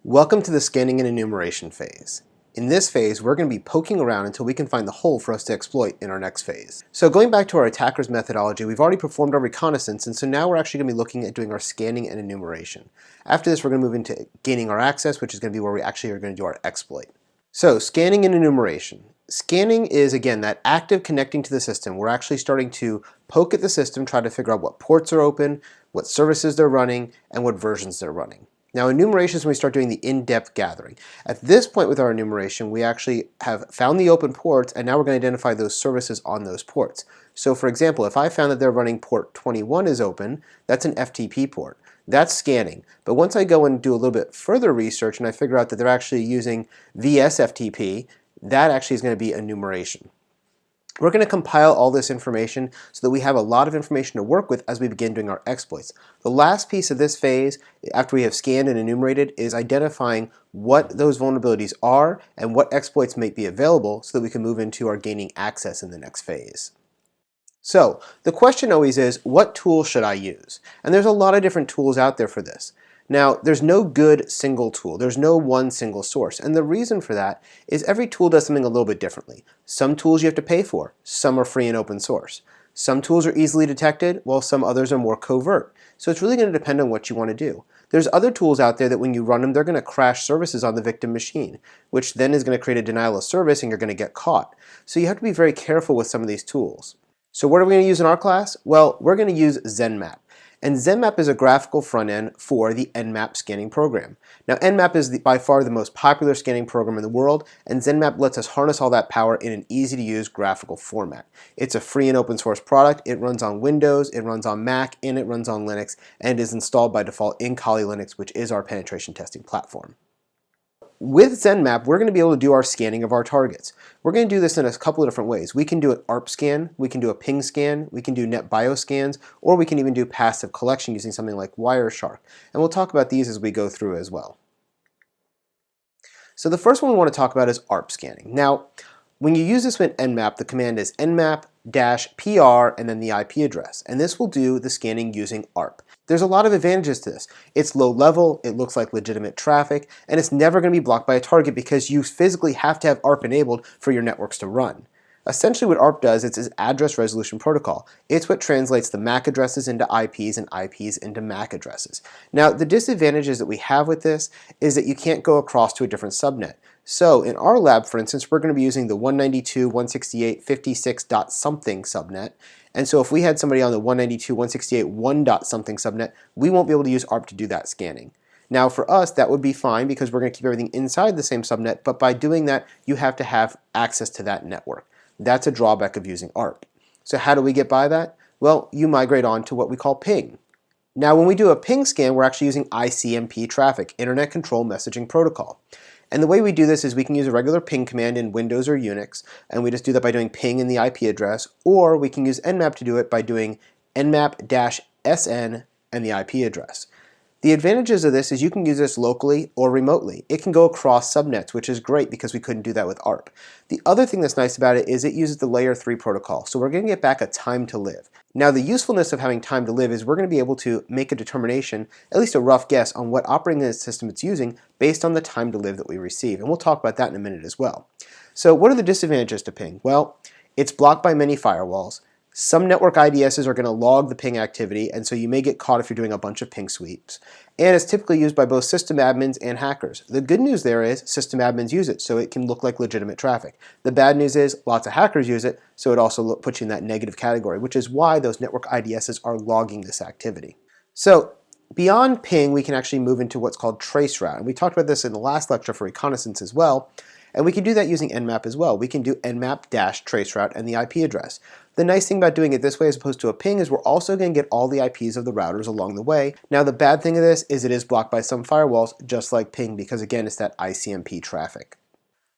Welcome to the scanning and enumeration phase. In this phase, we're going to be poking around until we can find the hole for us to exploit in our next phase. So going back to our attacker's methodology, we've already performed our reconnaissance, and so now we're actually going to be looking at doing our scanning and enumeration. After this, we're going to move into gaining our access, which is going to be where we actually are going to do our exploit. So scanning and enumeration. Scanning is, again, that active connecting to the system. We're actually starting to poke at the system, try to figure out what ports are open, what services they're running, and what versions they're running. Now, enumeration is when we start doing the in-depth gathering. At this point with our enumeration, we actually have found the open ports, and now we're going to identify those services on those ports. So for example, if I found that they're running port 21 is open, that's an FTP port. That's scanning. But once I go and do a little bit further research and I figure out that they're actually using VSFTP, that actually is going to be enumeration. We're going to compile all this information so that we have a lot of information to work with as we begin doing our exploits. The last piece of this phase, after we have scanned and enumerated, is identifying what those vulnerabilities are and what exploits might be available so that we can move into our gaining access in the next phase. So the question always is, what tool should I use? And there's a lot of different tools out there for this. Now, there's no good single tool. There's no one single source. And the reason for that is every tool does something a little bit differently. Some tools you have to pay for. Some are free and open source. Some tools are easily detected, while some others are more covert. So it's really going to depend on what you want to do. There's other tools out there that when you run them, they're going to crash services on the victim machine, which then is going to create a denial of service and you're going to get caught. So you have to be very careful with some of these tools. So what are we going to use in our class? Well, we're going to use ZenMap. And ZenMap is a graphical front end for the Nmap scanning program. Now Nmap is by far the most popular scanning program in the world, and ZenMap lets us harness all that power in an easy to use graphical format. It's a free and open source product. It runs on Windows, it runs on Mac, and it runs on Linux, and is installed by default in Kali Linux, which is our penetration testing platform. With ZenMap, we're going to be able to do our scanning of our targets. We're going to do this in a couple of different ways. We can do an ARP scan, we can do a ping scan, we can do NetBIOS scans, or we can even do passive collection using something like Wireshark. And we'll talk about these as we go through as well. So the first one we want to talk about is ARP scanning. Now, when you use this with Nmap, the command is nmap-pr and then the IP address. And this will do the scanning using ARP. There's a lot of advantages to this. It's low level, it looks like legitimate traffic, and it's never going to be blocked by a target because you physically have to have ARP enabled for your networks to run. Essentially what ARP does is address resolution protocol. It's what translates the MAC addresses into IPs and IPs into MAC addresses. Now the disadvantages that we have with this is that you can't go across to a different subnet. So in our lab, for instance, we're going to be using the 192.168.56. something subnet. And so if we had somebody on the 192.168.1. something subnet, we won't be able to use ARP to do that scanning. Now for us, that would be fine because we're going to keep everything inside the same subnet, but by doing that, you have to have access to that network. That's a drawback of using ARP. So how do we get by that? Well, you migrate on to what we call ping. Now when we do a ping scan, we're actually using ICMP traffic, Internet Control Messaging Protocol. And the way we do this is we can use a regular ping command in Windows or Unix, and we just do that by doing ping in the IP address, or we can use Nmap to do it by doing nmap-sn and the IP address. The advantages of this is you can use this locally or remotely. It can go across subnets, which is great because we couldn't do that with ARP. The other thing that's nice about it is it uses the layer 3 protocol, so we're going to get back a time to live. Now the usefulness of having time to live is we're going to be able to make a determination, at least a rough guess, on what operating system it's using based on the time to live that we receive, and we'll talk about that in a minute as well. So what are the disadvantages to ping? Well, it's blocked by many firewalls. Some network IDSs are going to log the ping activity, and so you may get caught if you're doing a bunch of ping sweeps. And it's typically used by both system admins and hackers. The good news there is system admins use it, so it can look like legitimate traffic. The bad news is lots of hackers use it, so it also puts you in that negative category, which is why those network IDSs are logging this activity. So beyond ping, we can actually move into what's called traceroute. And we talked about this in the last lecture for reconnaissance as well. And we can do that using Nmap as well. We can do nmap-traceroute and the IP address. The nice thing about doing it this way as opposed to a ping is we're also going to get all the IPs of the routers along the way. Now the bad thing of this is it is blocked by some firewalls just like ping because again it's that ICMP traffic.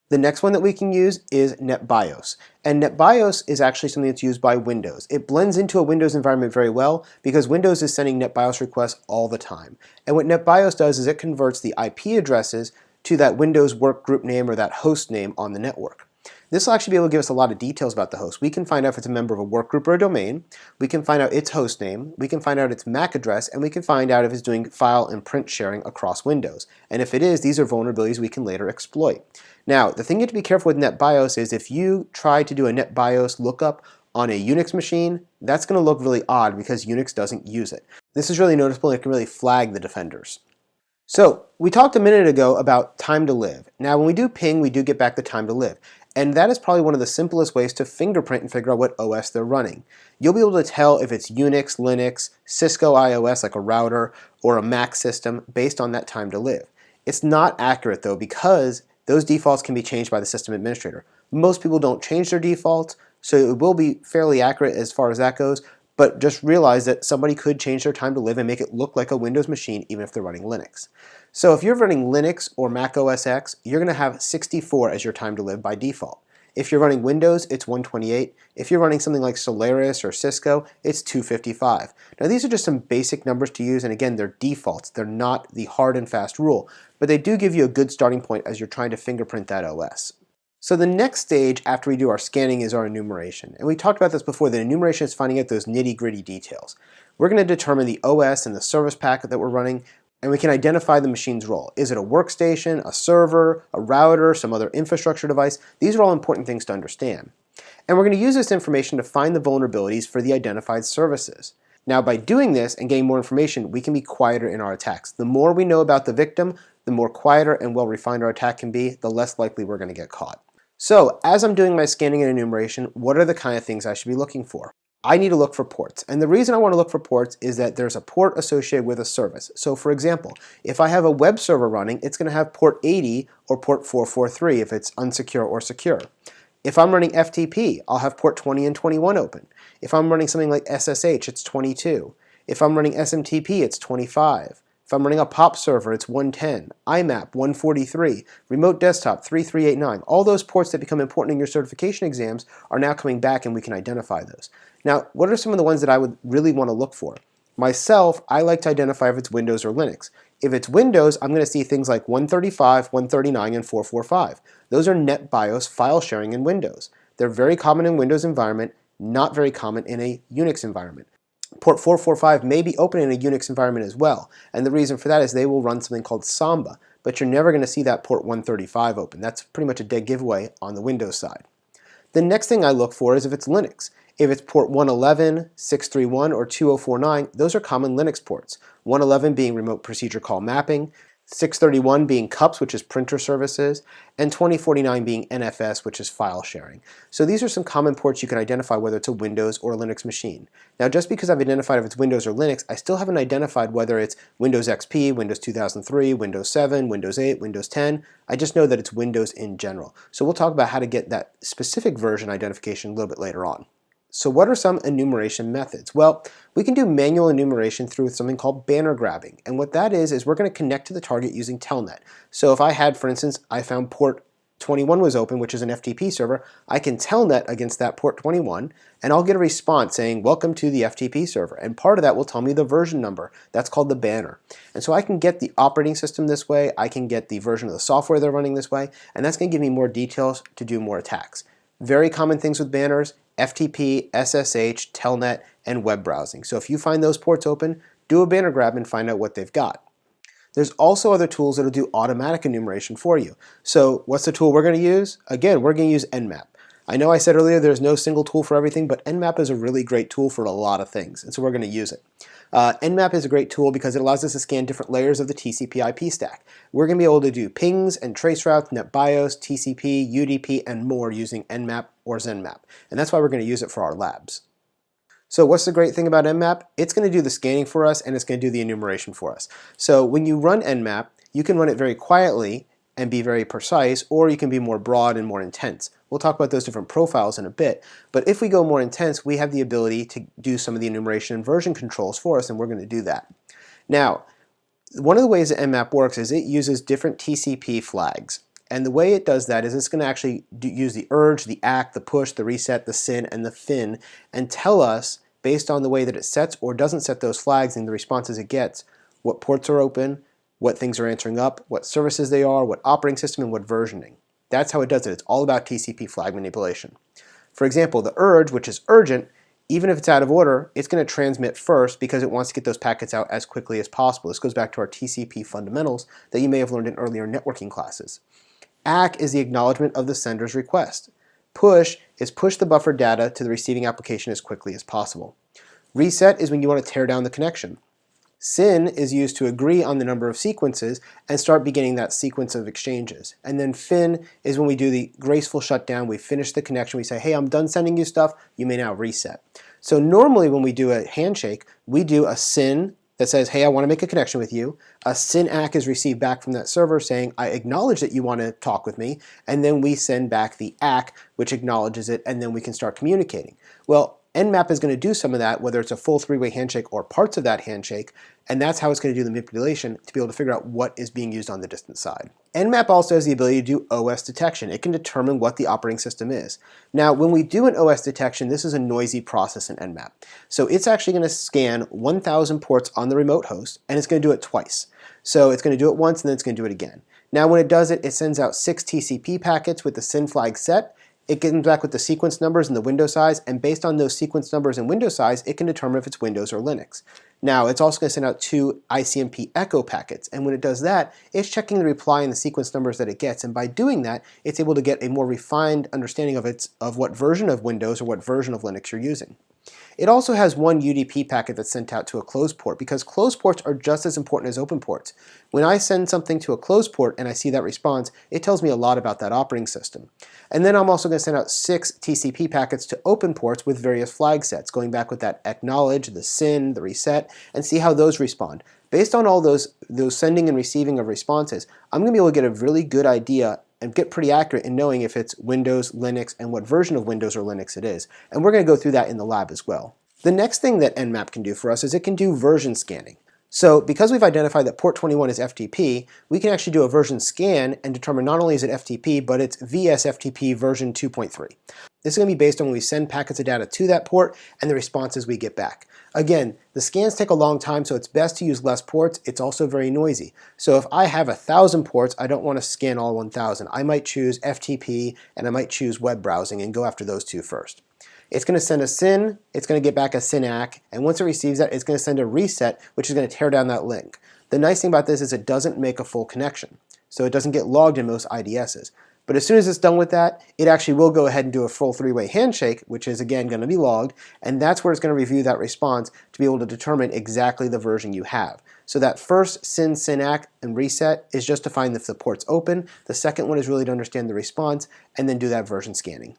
The next one that we can use is NetBIOS. And NetBIOS is actually something that's used by Windows. It blends into a Windows environment very well because Windows is sending NetBIOS requests all the time. And what NetBIOS does is it converts the IP addresses to that Windows workgroup name or that host name on the network. This will actually be able to give us a lot of details about the host. We can find out if it's a member of a workgroup or a domain, we can find out its host name, we can find out its MAC address, and we can find out if it's doing file and print sharing across Windows. And if it is, these are vulnerabilities we can later exploit. Now, the thing you have to be careful with NetBIOS is if you try to do a NetBIOS lookup on a Unix machine, that's going to look really odd because Unix doesn't use it. This is really noticeable and it can really flag the defenders. So, we talked a minute ago about time to live. Now, when we do ping, we do get back the time to live. And that is probably one of the simplest ways to fingerprint and figure out what OS they're running. You'll be able to tell if it's Unix, Linux, Cisco IOS like a router, or a Mac system based on that time to live. It's not accurate though because those defaults can be changed by the system administrator. Most people don't change their defaults, so it will be fairly accurate as far as that goes, but just realize that somebody could change their time to live and make it look like a Windows machine even if they're running Linux. So if you're running Linux or Mac OS X, you're going to have 64 as your time to live by default. If you're running Windows, it's 128. If you're running something like Solaris or Cisco, it's 255. Now these are just some basic numbers to use, and again, they're defaults. They're not the hard and fast rule, but they do give you a good starting point as you're trying to fingerprint that OS. So the next stage after we do our scanning is our enumeration. And we talked about this before, that enumeration is finding out those nitty-gritty details. We're going to determine the OS and the service packet that we're running, and we can identify the machine's role. Is it a workstation, a server, a router, some other infrastructure device? These are all important things to understand. And we're going to use this information to find the vulnerabilities for the identified services. Now by doing this and getting more information, we can be quieter in our attacks. The more we know about the victim, the more quieter and well refined our attack can be, the less likely we're going to get caught. So as I'm doing my scanning and enumeration, what are the kind of things I should be looking for? I need to look for ports. And the reason I want to look for ports is that there's a port associated with a service. So for example, if I have a web server running, it's going to have port 80 or port 443 if it's unsecure or secure. If I'm running FTP, I'll have port 20 and 21 open. If I'm running something like SSH, it's 22. If I'm running SMTP, it's 25. If I'm running a POP server, it's 110, IMAP 143, remote desktop 3389. All those ports that become important in your certification exams are now coming back and we can identify those. Now, what are some of the ones that I would really want to look for? Myself, I like to identify if it's Windows or Linux. If it's Windows, I'm going to see things like 135, 139, and 445. Those are NetBIOS file sharing in Windows. They're very common in Windows environment, not very common in a Unix environment. Port 445 may be open in a Unix environment as well, and the reason for that is they will run something called Samba, but you're never going to see that port 135 open. That's pretty much a dead giveaway on the Windows side. The next thing I look for is if it's Linux. If it's port 111, 631, or 2049, those are common Linux ports. 111 being remote procedure call mapping, 631 being CUPS, which is printer services, and 2049 being NFS, which is file sharing. So these are some common ports you can identify whether it's a Windows or a Linux machine. Now just because I've identified if it's Windows or Linux, I still haven't identified whether it's Windows XP, Windows 2003, Windows 7, Windows 8, Windows 10. I just know that it's Windows in general. So we'll talk about how to get that specific version identification a little bit later on. So what are some enumeration methods? Well, we can do manual enumeration through something called banner grabbing. And what that is we're going to connect to the target using telnet. So if I had, for instance, I found port 21 was open, which is an FTP server, I can telnet against that port 21, and I'll get a response saying, welcome to the FTP server. And part of that will tell me the version number. That's called the banner. And so I can get the operating system this way, I can get the version of the software they're running this way, and that's going to give me more details to do more attacks. Very common things with banners: FTP, SSH, telnet, and web browsing. So if you find those ports open, do a banner grab and find out what they've got. There's also other tools that will do automatic enumeration for you. So what's the tool we're going to use? Again, we're going to use Nmap. I know I said earlier there's no single tool for everything, but Nmap is a really great tool for a lot of things, and so we're going to use it. Nmap is a great tool because it allows us to scan different layers of the TCP/IP stack. We're going to be able to do pings and traceroutes, NetBIOS, TCP, UDP, and more using Nmap or ZenMap, and that's why we're going to use it for our labs. So what's the great thing about Nmap? It's going to do the scanning for us and it's going to do the enumeration for us. So when you run Nmap, you can run it very quietly and be very precise, or you can be more broad and more intense. We'll talk about those different profiles in a bit, but if we go more intense, we have the ability to do some of the enumeration and version controls for us, and we're going to do that. Now, one of the ways that Nmap works is it uses different TCP flags. And the way it does that is it's going to actually use the urge, the ACK, the push, the reset, the SYN, and the FIN, and tell us, based on the way that it sets or doesn't set those flags and the responses it gets, what ports are open, what things are answering up, what services they are, what operating system, and what versioning. That's how it does it. It's all about TCP flag manipulation. For example, the urge, which is urgent, even if it's out of order, it's going to transmit first because it wants to get those packets out as quickly as possible. This goes back to our TCP fundamentals that you may have learned in earlier networking classes. ACK is the acknowledgement of the sender's request. Push is push the buffer data to the receiving application as quickly as possible. Reset is when you want to tear down the connection. SYN is used to agree on the number of sequences and start beginning that sequence of exchanges. And then FIN is when we do the graceful shutdown. We finish the connection. We say, hey, I'm done sending you stuff. You may now reset. So normally when we do a handshake, we do a SYN that says, hey, I want to make a connection with you. A SYN ACK is received back from that server saying, I acknowledge that you want to talk with me. And then we send back the ACK, which acknowledges it, and then we can start communicating. Well, Nmap is going to do some of that, whether it's a full three-way handshake or parts of that handshake, and that's how it's going to do the manipulation to be able to figure out what is being used on the distant side. Nmap also has the ability to do OS detection. It can determine what the operating system is. Now, when we do an OS detection, this is a noisy process in Nmap. So it's actually going to scan 1,000 ports on the remote host, and it's going to do it twice. So it's going to do it once, and then it's going to do it again. Now, when it does it, it sends out 6 TCP packets with the SYN flag set. It comes back with the sequence numbers and the window size, and based on those sequence numbers and window size, it can determine if it's Windows or Linux. Now, it's also going to send out 2 ICMP echo packets, and when it does that, it's checking the reply and the sequence numbers that it gets, and by doing that, it's able to get a more refined understanding of what version of Windows or what version of Linux you're using. It also has 1 UDP packet that's sent out to a closed port because closed ports are just as important as open ports. When I send something to a closed port and I see that response, it tells me a lot about that operating system. And then I'm also going to send out 6 TCP packets to open ports with various flag sets, going back with that acknowledge, the SYN, the reset, and see how those respond. Based on all those sending and receiving of responses, I'm going to be able to get a really good idea and get pretty accurate in knowing if it's Windows, Linux, and what version of Windows or Linux it is. And we're going to go through that in the lab as well. The next thing that Nmap can do for us is it can do version scanning. So because we've identified that port 21 is FTP, we can actually do a version scan and determine not only is it FTP, but it's VSFTP version 2.3. This is going to be based on when we send packets of data to that port and the responses we get back. Again, the scans take a long time, so it's best to use less ports. It's also very noisy. So if I have 1,000 ports, I don't want to scan all 1,000. I might choose FTP and I might choose web browsing and go after those 2 first. It's going to send a SYN, it's going to get back a SYN ACK, and once it receives that, it's going to send a reset, which is going to tear down that link. The nice thing about this is it doesn't make a full connection, so it doesn't get logged in most IDSs. But as soon as it's done with that, it actually will go ahead and do a full 3-way handshake, which is again going to be logged, and that's where it's going to review that response to be able to determine exactly the version you have. So that first SYN, SYN ACK, and reset is just to find if the port's open. The second one is really to understand the response and then do that version scanning.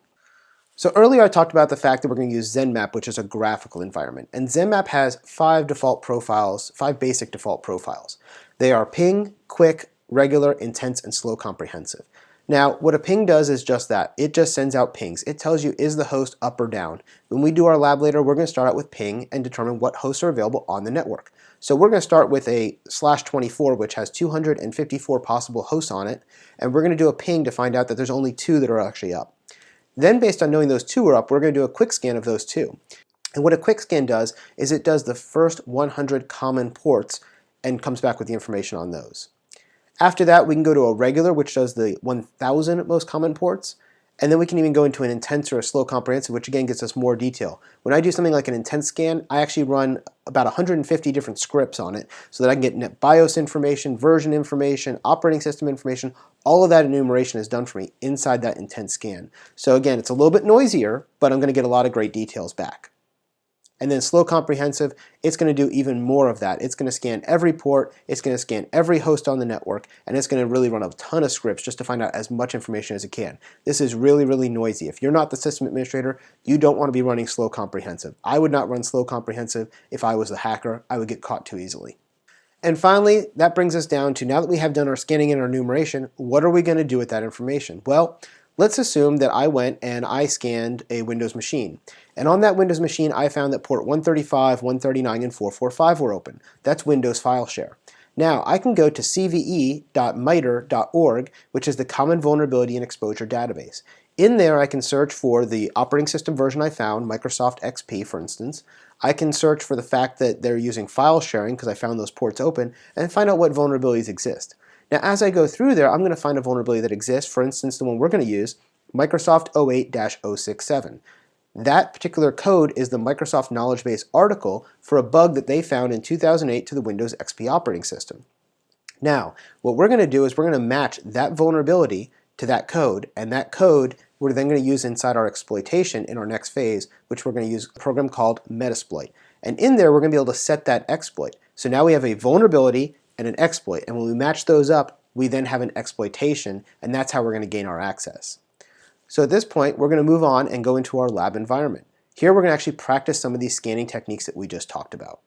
So earlier I talked about the fact that we're going to use ZenMap, which is a graphical environment. And ZenMap has 5 basic default profiles. They are ping, quick, regular, intense, and slow comprehensive. Now, what a ping does is just that. It just sends out pings. It tells you, is the host up or down? When we do our lab later, we're going to start out with ping and determine what hosts are available on the network. So we're going to start with a /24, which has 254 possible hosts on it, and we're going to do a ping to find out that there's only 2 that are actually up. Then based on knowing those 2 are up, we're going to do a quick scan of those 2. And what a quick scan does is it does the first 100 common ports and comes back with the information on those. After that, we can go to a regular, which does the 1,000 most common ports, and then we can even go into an intense or a slow comprehensive, which again gets us more detail. When I do something like an intense scan, I actually run about 150 different scripts on it so that I can get net BIOS information, version information, operating system information. All of that enumeration is done for me inside that intense scan. So again, it's a little bit noisier, but I'm going to get a lot of great details back. And then slow comprehensive, it's going to do even more of that. It's going to scan every port, it's going to scan every host on the network, and it's going to really run a ton of scripts just to find out as much information as it can. This is really, really noisy. If you're not the system administrator, you don't want to be running slow comprehensive. I would not run slow comprehensive if I was the hacker. I would get caught too easily. And finally, that brings us down to, now that we have done our scanning and our enumeration, what are we going to do with that information? Well, let's assume that I went and I scanned a Windows machine. And on that Windows machine, I found that port 135, 139, and 445 were open. That's Windows File Share. Now, I can go to cve.miter.org, which is the Common Vulnerability and Exposure Database. In there, I can search for the operating system version I found, Microsoft XP, for instance. I can search for the fact that they're using file sharing, because I found those ports open, and find out what vulnerabilities exist. Now as I go through there, I'm going to find a vulnerability that exists. For instance, the one we're going to use, Microsoft 08-067. That particular code is the Microsoft knowledge base article for a bug that they found in 2008 to the Windows XP operating system. Now, what we're going to do is we're going to match that vulnerability to that code, and that code we're then going to use inside our exploitation in our next phase, which we're going to use a program called Metasploit. And in there, we're going to be able to set that exploit. So now we have a vulnerability and an exploit, and when we match those up, we then have an exploitation, and that's how we're going to gain our access. So at this point, we're going to move on and go into our lab environment. Here we're going to actually practice some of these scanning techniques that we just talked about.